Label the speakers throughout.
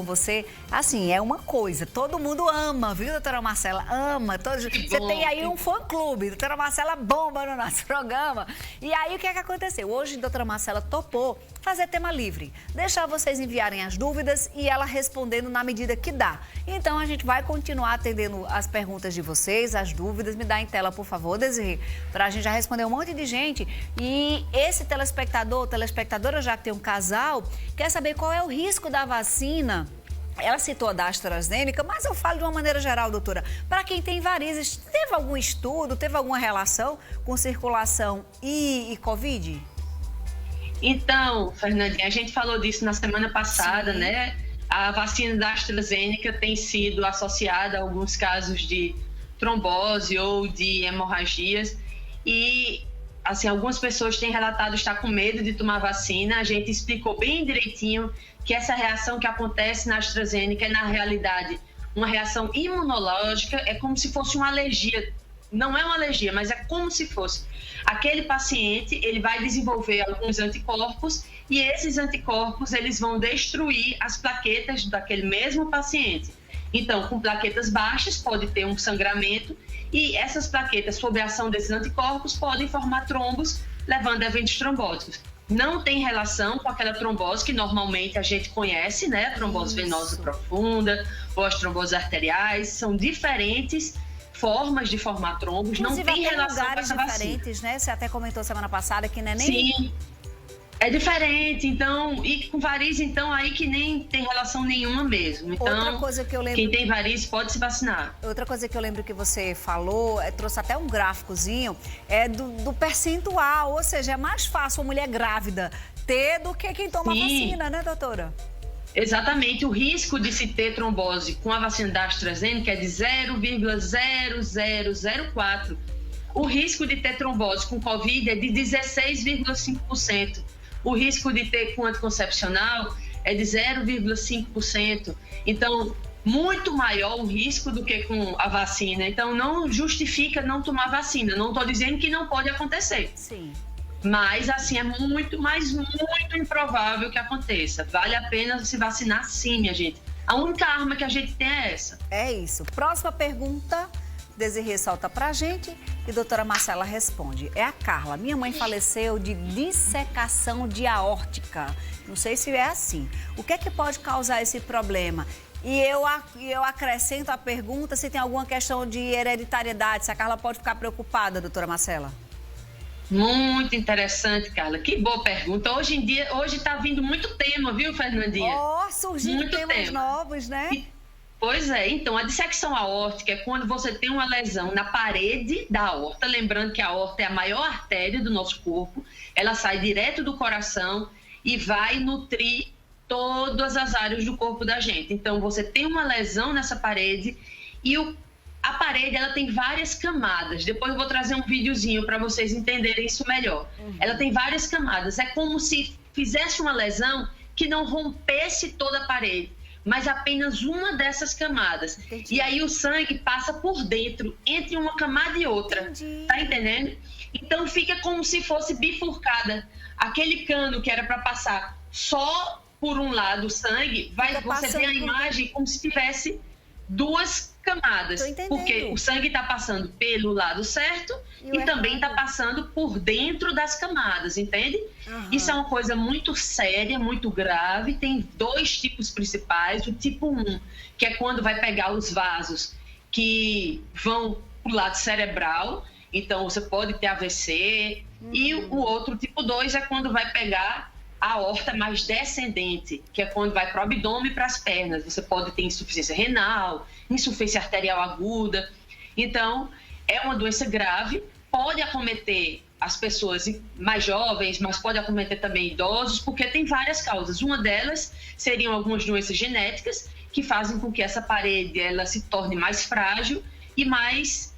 Speaker 1: com você, assim, é uma coisa, todo mundo ama, viu, doutora Marcela? Ama. Você tem aí um fã-clube, doutora Marcela bomba no nosso programa. E aí, o que é que aconteceu? Hoje, a doutora Marcela topou fazer tema livre, deixar vocês enviarem as dúvidas e ela respondendo na medida que dá. Então, a gente vai continuar atendendo as perguntas de vocês, as dúvidas. Me dá em tela, por favor, Desirê, para a gente já responder um monte de gente. E esse telespectadora, já que tem um casal, quer saber qual é o risco da vacina. Ela citou a da AstraZeneca, mas eu falo de uma maneira geral, doutora. Para quem tem varizes, teve algum estudo, teve alguma relação com circulação e Covid?
Speaker 2: Então, Fernandinha, a gente falou disso na semana passada, né? A vacina da AstraZeneca tem sido associada a alguns casos de trombose ou de hemorragias e, assim, algumas pessoas têm relatado estar com medo de tomar vacina. A gente explicou bem direitinho que essa reação que acontece na AstraZeneca é, na realidade, uma reação imunológica, é como se fosse uma alergia. Não é uma alergia, mas é como se fosse. Aquele paciente, ele vai desenvolver alguns anticorpos e esses anticorpos, eles vão destruir as plaquetas daquele mesmo paciente. Então, com plaquetas baixas, pode ter um sangramento e essas plaquetas, sob a ação desses anticorpos, podem formar trombos, levando a eventos trombóticos. Não tem relação com aquela trombose que normalmente a gente conhece, né? A trombose venosa profunda ou as tromboses arteriais, são diferentes formas de formar trombos,
Speaker 1: inclusive,
Speaker 2: não tem relação com essa
Speaker 1: diferentes,
Speaker 2: vacina.
Speaker 1: Né? Você até comentou semana passada que não é nem...
Speaker 2: Sim, é diferente, então, e com varizes, então, aí que nem tem relação nenhuma mesmo. Então,
Speaker 1: outra coisa que eu lembro...
Speaker 2: quem tem varizes pode se vacinar.
Speaker 1: Outra coisa que eu lembro que você falou, trouxe até um gráficozinho, é do percentual, ou seja, é mais fácil uma mulher grávida ter do que quem toma vacina, né, doutora?
Speaker 2: Exatamente, o risco de se ter trombose com a vacina da AstraZeneca é de 0,0004. O risco de ter trombose com Covid é de 16,5%. O risco de ter com anticoncepcional é de 0,5%. Então, muito maior o risco do que com a vacina. Então, não justifica não tomar vacina. Não estou dizendo que não pode acontecer.
Speaker 1: Sim.
Speaker 2: Mas, assim, é muito improvável que aconteça. Vale a pena se vacinar sim, minha gente. A única arma que a gente tem é essa.
Speaker 1: É isso. Próxima pergunta, Desirê solta pra gente e a doutora Marcela responde. É a Carla. Minha mãe faleceu de dissecação de aórtica. Não sei se é assim. O que é que pode causar esse problema? E eu acrescento a pergunta se tem alguma questão de hereditariedade, se a Carla pode ficar preocupada, doutora Marcela.
Speaker 2: Muito interessante, Carla. Que boa pergunta. Hoje em dia, está vindo muito tema, viu, Fernandinha?
Speaker 1: Surgindo temas novos, né?
Speaker 2: Pois é. Então, a dissecção aórtica é quando você tem uma lesão na parede da aorta. Lembrando que a aorta é a maior artéria do nosso corpo. Ela sai direto do coração e vai nutrir todas as áreas do corpo da gente. Então, você tem uma lesão nessa parede e a parede, ela tem várias camadas. Depois eu vou trazer um videozinho para vocês entenderem isso melhor. Ela tem várias camadas. É como se fizesse uma lesão que não rompesse toda a parede, mas apenas uma dessas camadas. Entendi. E aí o sangue passa por dentro, entre uma camada e outra. Entendi. Tá entendendo? Então fica como se fosse bifurcada. Aquele cano que era para passar só por um lado o sangue, você vê a imagem como se tivesse duas camadas, porque o sangue está passando pelo lado certo e também está passando por dentro das camadas, entende? Isso é uma coisa muito séria, muito grave. Tem dois tipos principais. O tipo 1, que é quando vai pegar os vasos que vão para o lado cerebral, então você pode ter AVC, e o outro tipo 2 é quando vai pegar a aorta mais descendente, que é quando vai para o abdômen e para as pernas. Você pode ter insuficiência renal, insuficiência arterial aguda. Então, é uma doença grave, pode acometer as pessoas mais jovens, mas pode acometer também idosos, porque tem várias causas. Uma delas seriam algumas doenças genéticas que fazem com que essa parede ela se torne mais frágil e mais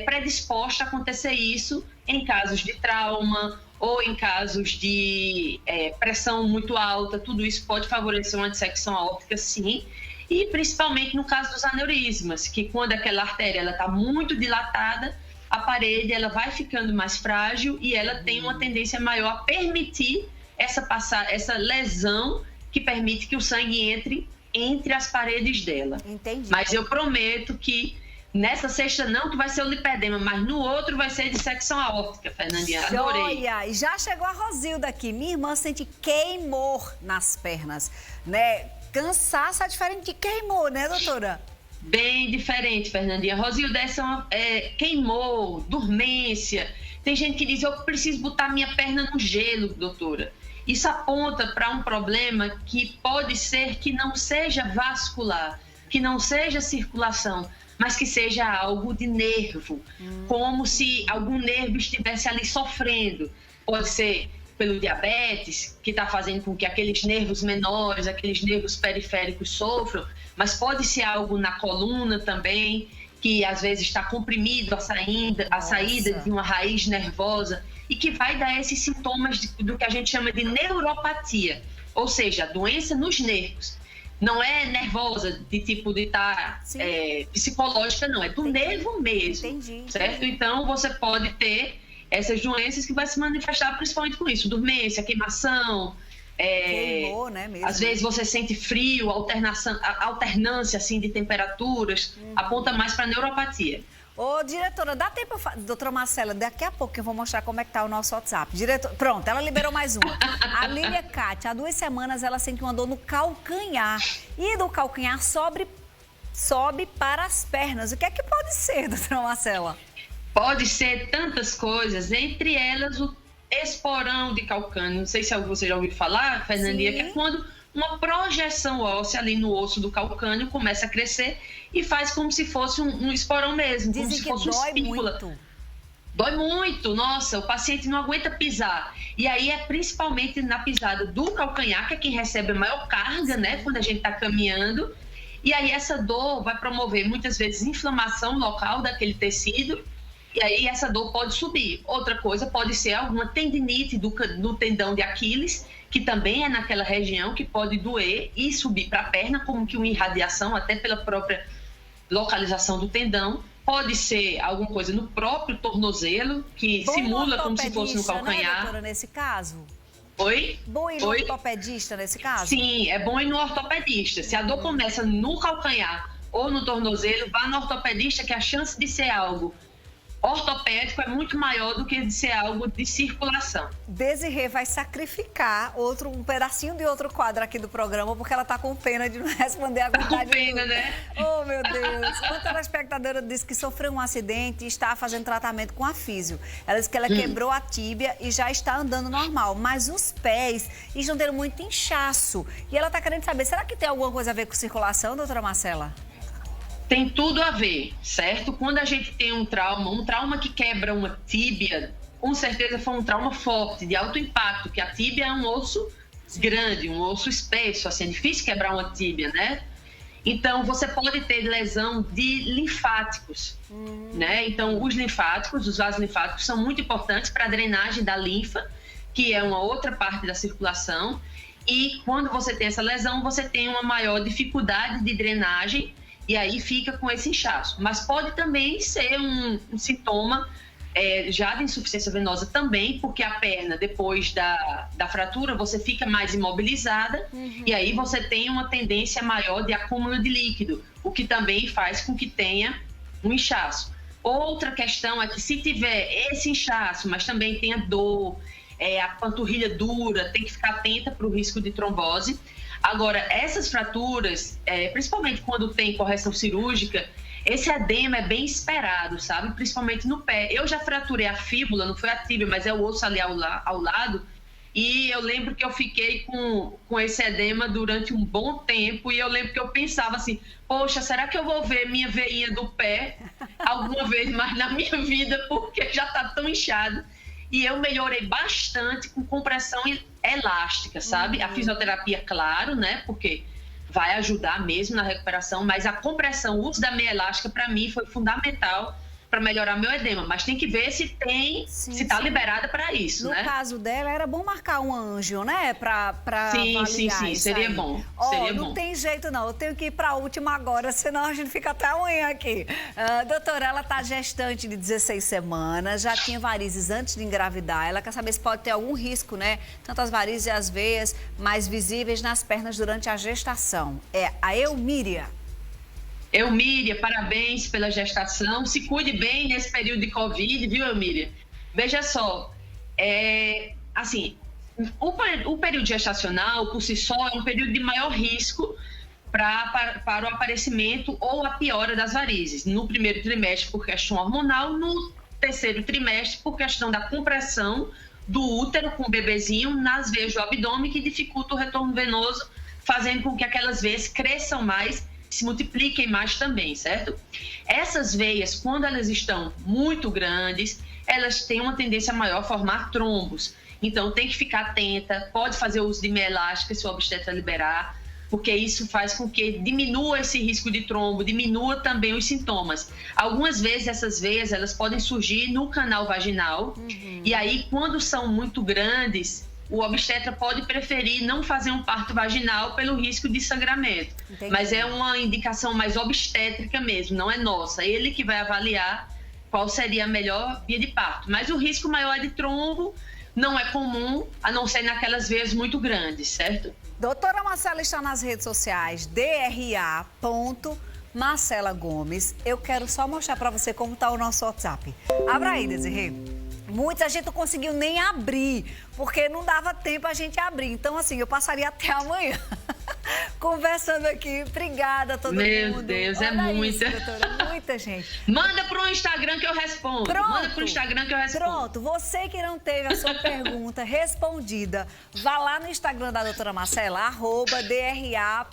Speaker 2: predisposta a acontecer isso em casos de trauma ou em casos de pressão muito alta. Tudo isso pode favorecer uma dissecção aórtica, sim, e principalmente no caso dos aneurismas, que quando aquela artéria está muito dilatada, a parede ela vai ficando mais frágil e ela tem uma tendência maior a permitir essa lesão que permite que o sangue entre entre as paredes dela.
Speaker 1: Entendi.
Speaker 2: Mas eu prometo que nessa sexta não, que vai ser o lipedema, mas no outro vai ser dissecção aórtica, Fernandinha. Adorei.
Speaker 1: Olha, e já chegou a Rosilda aqui. Minha irmã sente queimor nas pernas, né? Cansaço é diferente de queimor, né, doutora?
Speaker 2: Bem diferente, Fernandinha. Rosilda, queimou, dormência. Tem gente que diz, eu preciso botar minha perna no gelo, doutora. Isso aponta para um problema que pode ser que não seja vascular, que não seja circulação, mas que seja algo de nervo, como se algum nervo estivesse ali sofrendo. Pode ser pelo diabetes, que está fazendo com que aqueles nervos menores, aqueles nervos periféricos sofram, mas pode ser algo na coluna também, que às vezes está comprimido a saída de uma raiz nervosa e que vai dar esses sintomas do que a gente chama de neuropatia, ou seja, doença nos nervos. Não é nervosa, de tipo de estar psicológica, não. É do nervo mesmo, certo? Então, você pode ter essas doenças que vai se manifestar principalmente com isso. Dormência, queimação.
Speaker 1: Queimou, né, mesmo?
Speaker 2: Às vezes você sente frio, alternância assim, de temperaturas. Aponta mais para neuropatia.
Speaker 1: Ô, diretora, dá tempo, doutora Marcela, daqui a pouco eu vou mostrar como é que tá o nosso WhatsApp. Pronto, ela liberou mais uma. A Lília Cátia, há 2 semanas ela sente uma dor no calcanhar. E do calcanhar sobe para as pernas. O que é que pode ser, doutora Marcela?
Speaker 2: Pode ser tantas coisas, entre elas o esporão de calcânio. Não sei se você já ouviu falar, Fernandinha, que é quando uma projeção óssea ali no osso do calcânio começa a crescer e faz como se fosse um esporão mesmo, como se fosse uma espícula. Dói muito, nossa, o paciente não aguenta pisar. E aí é principalmente na pisada do calcanhar, que é quem recebe a maior carga, né, quando a gente está caminhando. E aí essa dor vai promover muitas vezes inflamação local daquele tecido. E aí essa dor pode subir. Outra coisa pode ser alguma tendinite do tendão de Aquiles, que também é naquela região, que pode doer e subir para a perna, como que uma irradiação, até pela própria localização do tendão. Pode ser alguma coisa no próprio tornozelo, que simula como se fosse no calcanhar.
Speaker 1: Né, doutora, nesse caso?
Speaker 2: Oi?
Speaker 1: Bom ir no ortopedista nesse caso?
Speaker 2: Sim, é bom ir no ortopedista. Se a dor começa no calcanhar ou no tornozelo, vá no ortopedista, que a chance de ser algo ortopédico é muito maior do que de ser algo de circulação.
Speaker 1: Desirê vai sacrificar um pedacinho de outro quadro aqui do programa, porque ela tá com pena de não responder a verdade.
Speaker 2: Tá com pena, né?
Speaker 1: Oh, meu Deus. Uma telespectadora disse que sofreu um acidente e está fazendo tratamento com a físio. Ela disse que ela quebrou a tíbia e já está andando normal, mas os pés estão tendo muito inchaço. E ela tá querendo saber, será que tem alguma coisa a ver com circulação, doutora Marcela?
Speaker 2: Tem tudo a ver, certo? Quando a gente tem um trauma que quebra uma tíbia, com certeza foi um trauma forte, de alto impacto, que a tíbia é um osso grande, um osso espesso, assim, é difícil quebrar uma tíbia, né? Então, você pode ter lesão de linfáticos, né? Então, os vasos linfáticos são muito importantes para a drenagem da linfa, que é uma outra parte da circulação. E quando você tem essa lesão, você tem uma maior dificuldade de drenagem, e aí fica com esse inchaço. Mas pode também ser um sintoma já de insuficiência venosa também, porque a perna, depois da fratura, você fica mais imobilizada e aí você tem uma tendência maior de acúmulo de líquido, o que também faz com que tenha um inchaço. Outra questão é que se tiver esse inchaço, mas também tenha dor, a panturrilha dura, tem que ficar atenta para o risco de trombose. Agora, essas fraturas, principalmente quando tem correção cirúrgica, esse edema é bem esperado, sabe? Principalmente no pé. Eu já fraturei a fíbula, não foi a tíbia, mas é o osso ali ao lado. E eu lembro que eu fiquei com esse edema durante um bom tempo. E eu lembro que eu pensava assim, poxa, será que eu vou ver minha veinha do pé alguma vez mais na minha vida? Porque já está tão inchado. E eu melhorei bastante com compressão elástica, sabe? A fisioterapia, claro, né? Porque vai ajudar mesmo na recuperação, mas a compressão, o uso da meia elástica, para mim, foi fundamental para melhorar meu edema, mas tem que ver se tem, se está liberada para isso, né?
Speaker 1: No caso dela, era bom marcar um anjo, né? Para avaliar
Speaker 2: sim, seria bom. Seria
Speaker 1: não
Speaker 2: bom.
Speaker 1: tem jeito não, eu tenho que ir para a última agora, senão a gente fica até amanhã aqui. Doutora, ela está gestante de 16 semanas, já tinha varizes antes de engravidar, ela quer saber se pode ter algum risco, né? Tanto as varizes e as veias mais visíveis nas pernas durante a gestação. É a Eumíria.
Speaker 2: Eumíria, parabéns pela gestação. Se cuide bem nesse período de Covid, viu, Eumíria? Veja só, assim, o período gestacional, por si só, é um período de maior risco para o aparecimento ou a piora das varizes. No primeiro trimestre, por questão hormonal, no terceiro trimestre, por questão da compressão do útero com o bebezinho nas veias do abdômen, que dificulta o retorno venoso, fazendo com que aquelas veias cresçam mais, se multipliquem mais também, certo? Essas veias, quando elas estão muito grandes, elas têm uma tendência maior a formar trombos. Então, tem que ficar atenta, pode fazer uso de meia elástica se o obstetra liberar, porque isso faz com que diminua esse risco de trombo, diminua também os sintomas. Algumas vezes essas veias, elas podem surgir no canal vaginal, e aí, quando são muito grandes, o obstetra pode preferir não fazer um parto vaginal pelo risco de sangramento. Entendi. Mas é uma indicação mais obstétrica mesmo, não é nossa. Ele que vai avaliar qual seria a melhor via de parto. Mas o risco maior é de trombo, não é comum, a não ser naquelas veias muito grandes, certo?
Speaker 1: Doutora Marcela está nas redes sociais, DRA.Marcela Gomes. Eu quero só mostrar para você como está o nosso WhatsApp. Abra aí, Desirê. Muita gente não conseguiu nem abrir, porque não dava tempo a gente abrir. Então, assim, eu passaria até amanhã conversando aqui. Obrigada a todo mundo.
Speaker 2: Meu Deus, é muita.
Speaker 1: Isso, doutora, muita gente.
Speaker 2: Manda pro Instagram que eu respondo.
Speaker 1: Pronto,
Speaker 2: manda pro Instagram que eu respondo.
Speaker 1: Pronto, você que não teve a sua pergunta respondida, vá lá no Instagram da doutora Marcela,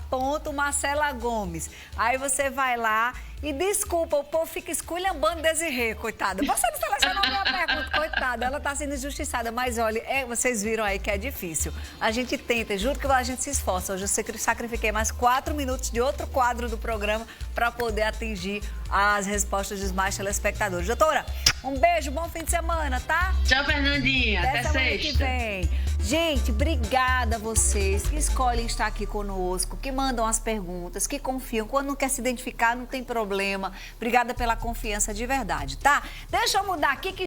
Speaker 1: @DRA.Marcela Gomes. Aí você vai lá. E desculpa, o povo fica esculhambando Desirê, coitada. Você não selecionou a minha pergunta, coitada. Ela tá sendo injustiçada. Mas olha, vocês viram aí que é difícil. A gente tenta, juro que a gente se esforça. Hoje eu sacrifiquei mais 4 minutos de outro quadro do programa para poder atingir as respostas dos mais telespectadores. Doutora, um beijo, bom fim de semana, tá?
Speaker 2: Tchau, Fernandinha. Até sexta.
Speaker 1: Que vem. Gente, obrigada a vocês que escolhem estar aqui conosco, que mandam as perguntas, que confiam. Quando não quer se identificar, não tem problema. Obrigada pela confiança de verdade, tá? Deixa eu mudar aqui que